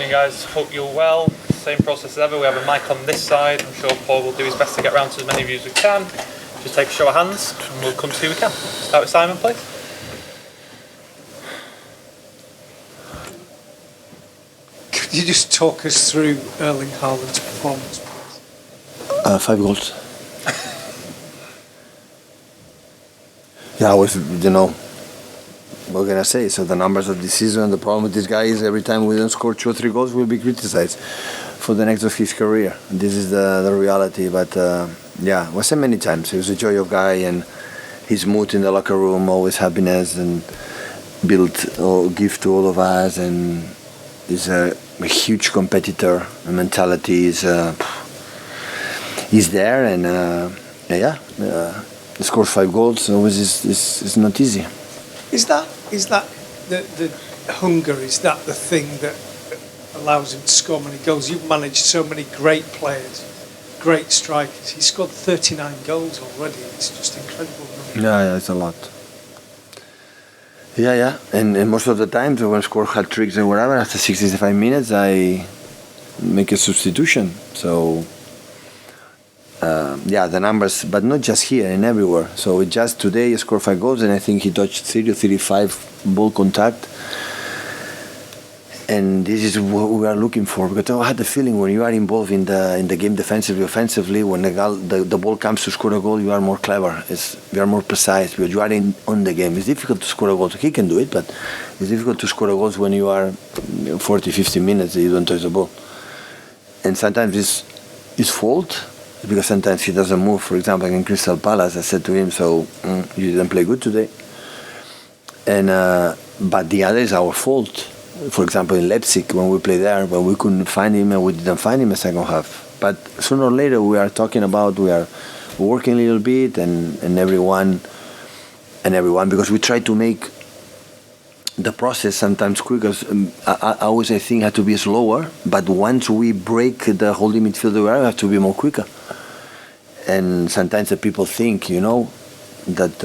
morning, guys. Hope you're well. Same process as ever. We have a mic on this side. I'm sure Paul will do his best to get around to as many of you as we can. Just take a show of hands and we'll come to who we can. Start with Simon, please. Could you just talk us through Erling Haaland's performance, please? 5 goals. Yeah, I was, what can I say? So the numbers of the season, the problem with this guy is every time we don't score 2 or 3 goals, we'll be criticized for the next of his career. This is the reality. But yeah, I said many times, he was a joy of guy, and his mood in the locker room, always happiness, and built or give to all of us. And he's a huge competitor. The mentality is there, and he scores 5 goals. Always is not easy. Is that the hunger? Is that the thing that allows him to score many goals? You've managed so many great players, great strikers. He scored 39 goals already. It's just incredible. Yeah, it's a lot. Yeah. And most of the times when I score hat tricks or whatever, after 65 minutes, I make a substitution. So. The numbers, but not just here and everywhere. So just today he scored 5 goals, and I think he touched 30 or 35 ball contact. And this is what we are looking for, because I had the feeling when you are involved in the game defensively, offensively, when the ball comes to score a goal, you are more clever. You are more precise because you are on the game. It's difficult to score a goal. He can do it, but it's difficult to score a goal when you are 40, 50 minutes you don't touch the ball. And sometimes it's his fault, because sometimes he doesn't move. For example, in Crystal Palace, I said to him, so you didn't play good today. And but the other is our fault. For example, in Leipzig, when we played there, when we couldn't find him and we didn't find him in the second half. But sooner or later, we are talking about, we are working a little bit, and everyone, because we try to make the process sometimes quicker. I always think had to be slower, but once we break the holding midfielder, we have to be more quicker. And sometimes the people think, that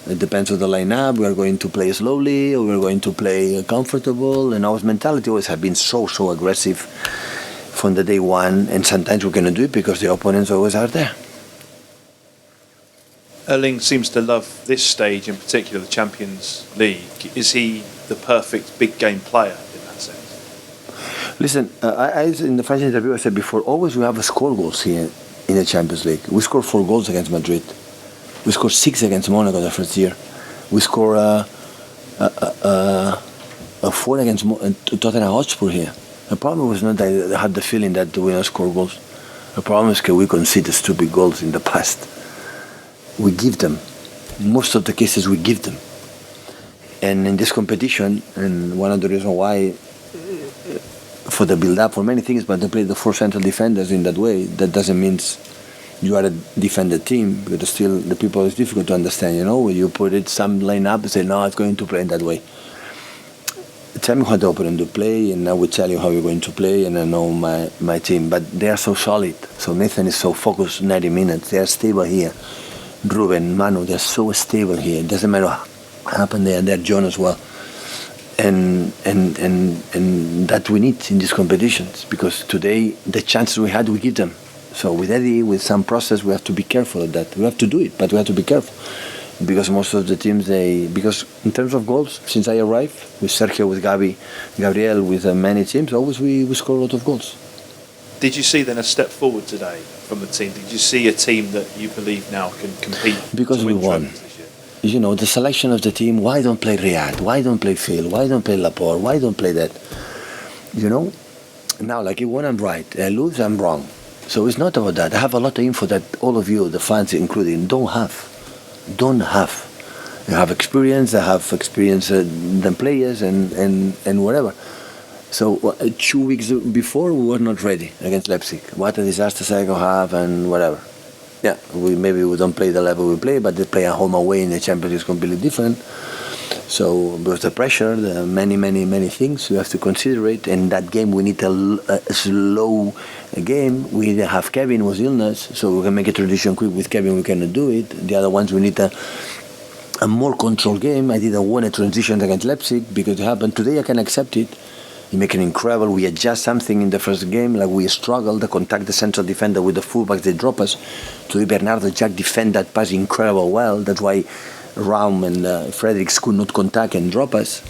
it depends on the lineup. We are going to play slowly, or we are going to play comfortable. And our mentality always have been so aggressive from the day one. And sometimes we cannot do it because the opponents always are there. Erling seems to love this stage, in particular the Champions League. Is he the perfect big game player in that sense? Listen, I in the French interview I said before, always we have a score goals here in the Champions League. We scored 4 goals against Madrid. We scored 6 against Monaco the first year. We scored 4 against Tottenham Hotspur here. The problem was not that I had the feeling that we don't score goals. The problem is that we conceded stupid goals in the past. We give them. In most of the cases, we give them. And in this competition, and one of the reasons why, for the build-up, for many things, but they play the 4 central defenders in that way, that doesn't mean you are a defender team, because still the people is difficult to understand, when you put it some line up and say, no, it's going to play in that way. Tell me how the opponent to play, and I will tell you how you're going to play, and I know my team. But they are so solid. So Nathan is so focused 90 minutes. They are stable here. Ruben, Manu, they're so stable here. It doesn't matter what happened there. They're John as well. And that we need in these competitions, because today the chances we had, we give them. So with Eddie, with some process, we have to be careful of that. We have to do it, but we have to be careful. Because most of the teams, because in terms of goals, since I arrived, with Sergio, with Gabriel, with many teams, always we score a lot of goals. Did you see then a step forward today from the team? Did you see a team that you believe now can compete? Because we won. The selection of the team, why don't play Riyad? Why don't play Phil? Why don't play Laporte? Why don't play that? Now, like you won, I'm right. I lose, I'm wrong. So it's not about that. I have a lot of info that all of you, the fans including, don't have. You have experience, I have experience than players and whatever. So 2 weeks before, we were not ready against Leipzig. What a disaster second half and whatever. Yeah, maybe we don't play the level we play, but they play at home away in the Champions League is completely different. So with the pressure, the many things we have to consider it. In that game, we need a slow game. We didn't have Kevin, was illness, so we can make a transition quick with Kevin. We cannot do it. The other ones we need a more controlled game. I didn't want a transition against Leipzig because it happened today. I can accept it. He make an incredible. We adjust something in the first game, like we struggle to contact the central defender with the fullbacks. They drop us. Today Bernardo Jack defend that pass incredible well. That's why Raum and Fredericks could not contact and drop us,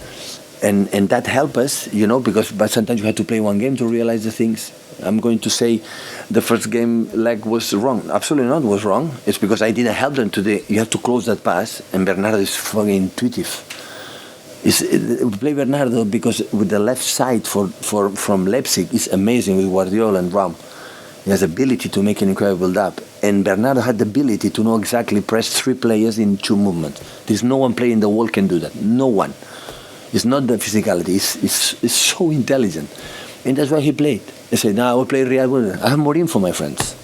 and that helped us, but sometimes you have to play one game to realize the things. I'm going to say the first game leg was wrong. Absolutely not was wrong. It's because I didn't help them today. You have to close that pass, and Bernardo is fucking intuitive. Play Bernardo because with the left side from Leipzig is amazing with Guardiola and Raum. He has the ability to make an incredible build-up. And Bernardo had the ability to know exactly press 3 players in 2 movements. There's no one player in the world can do that. No one. It's not the physicality. It's so intelligent. And that's why he played. He said, "Now I will play Real Madrid. I have more info, my friends."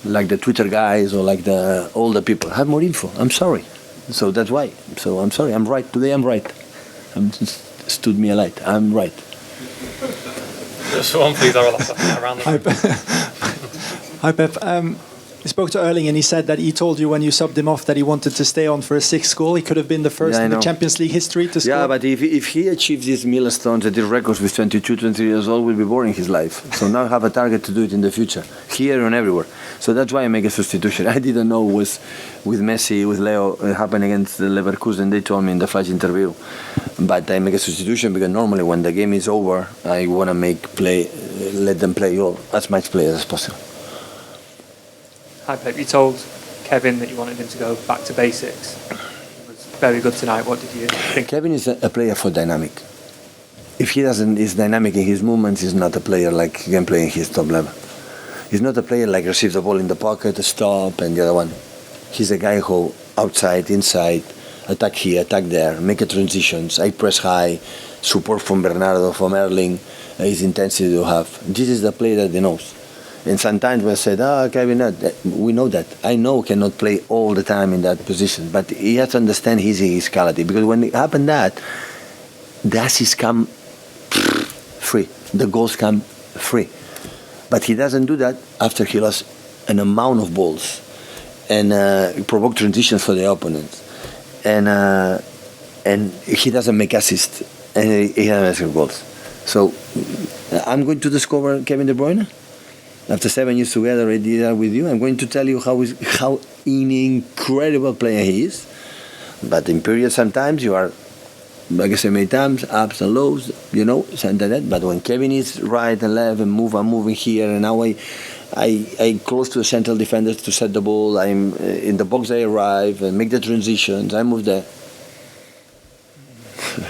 Like the Twitter guys or like the older people. I have more info. I'm sorry. So that's why. So I'm sorry. I'm right. Today I'm right. Stood me a light. I'm right. Just one, please, around the Hi, Pep. I spoke to Erling and he said that he told you when you subbed him off that he wanted to stay on for a 6th goal. He could have been the first in the Champions League history to score. Yeah, but if he achieves these milestones and these records with 22, 23 years old, will be boring his life. So now I have a target to do it in the future, here and everywhere. So that's why I make a substitution. I didn't know it was with Messi, with Leo, it happened against Leverkusen. They told me in the flash interview. But I make a substitution because normally when the game is over, I want to let them play as much players as possible. Hi Pep, you told Kevin that you wanted him to go back to basics. He was very good tonight. What did you think? Kevin is a player for dynamic. If he is dynamic in his movements, he's not a player like he can play in his top level. He's not a player like receives the ball in the pocket, stop, and the other one. He's a guy who outside, inside, attack here, attack there, make a transitions, I press high, support from Bernardo, from Erling, his intensity to have. This is the player that he knows. And sometimes we said, Kevin, we know that. I know he cannot play all the time in that position, but he has to understand his physicality. Because when it happened that, the assists come free. The goals come free. But he doesn't do that after he lost an amount of balls and provoke transitions for the opponents. And he doesn't make assists and he doesn't make goals. So I'm going to discover Kevin De Bruyne. After 7 years together, I did that with you. I'm going to tell you how an incredible player he is. But in periods, sometimes you are, like I said many times, ups and lows, something like that. But when Kevin is right and left and I'm moving here, and now I close to the central defenders to set the ball. I'm in the box. I arrive and make the transitions. I move there.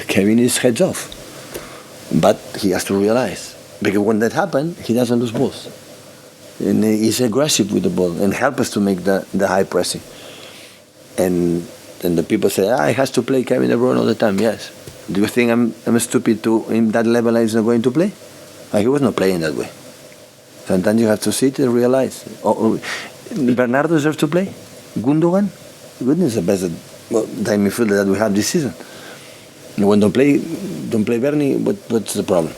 Kevin is heads off, but he has to realize because when that happens, he doesn't lose balls. And he's aggressive with the ball and help us to make the high pressing. And the people say, he has to play Kevin De Bruyne all the time. Yes. Do you think I'm stupid to in that level he's not going to play? He was not playing that way. Sometimes you have to sit and realize. Bernardo deserves to play. Gundogan, goodness, the best time midfielder that we have this season. And when don't play Bernie, what's the problem?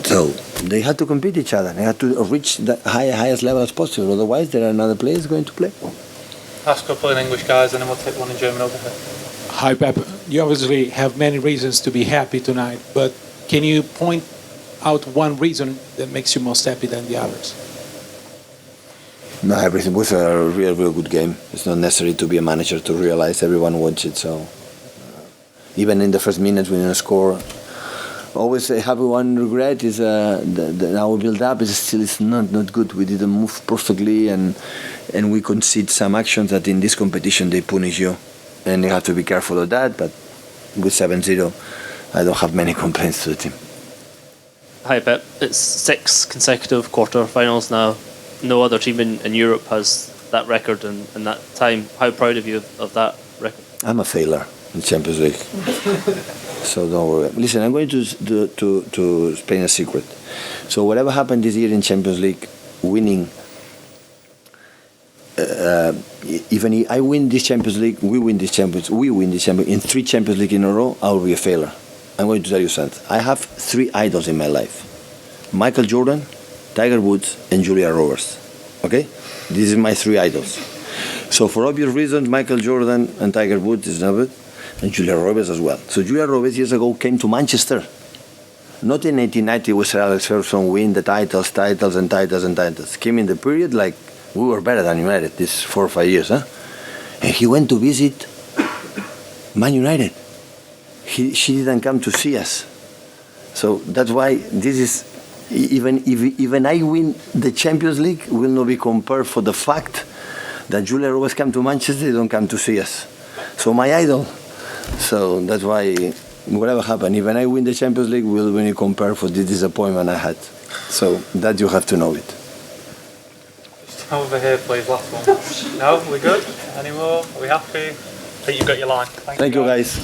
So they had to compete each other. They had to reach the highest level as possible. Otherwise, there are another players going to play. Ask a couple in English, guys, and then we'll take one in German over here. Hi, Pep. You obviously have many reasons to be happy tonight, but can you point out one reason that makes you most happy than the others? No, everything was a real good game. It's not necessary to be a manager to realize everyone wants it. So even in the first minutes, we didn't score. Always have one regret is our build-up is still not good. We didn't move perfectly, and we concede some actions that in this competition they punish you, and you have to be careful of that. But with 7-0, I don't have many complaints to the team. Hi Pep, it's 6 consecutive quarter-finals now. No other team in Europe has that record in that time. How proud of you of that record? I'm a failure in Champions League. So don't worry. Listen, I'm going to explain a secret. So whatever happened this year in Champions League, winning, even if I win this Champions League, we win this Champions in 3 Champions League in a row, I will be a failure. I'm going to tell you something. I have 3 idols in my life: Michael Jordan, Tiger Woods, and Julia Roberts. Okay, these are my 3 idols. So for obvious reasons, Michael Jordan and Tiger Woods is not it. And Julia Roberts as well. So Julia Roberts years ago came to Manchester Not in 1890 with Sir Alex Ferguson win the titles. Came in the period like we were better than United these 4 or 5 years, huh? And he went to visit Man United. She didn't come to see us. So that's why this is, even I win the Champions League, will not be compared for the fact that Julia always come to Manchester, they don't come to see us. So my idol. So that's why whatever happened, even I win the Champions League, will be compared for the disappointment I had. So that you have to know it. Over here, please, last one. No, we're good? Any more? Are we happy? I think you've got your line. Thank you, guys.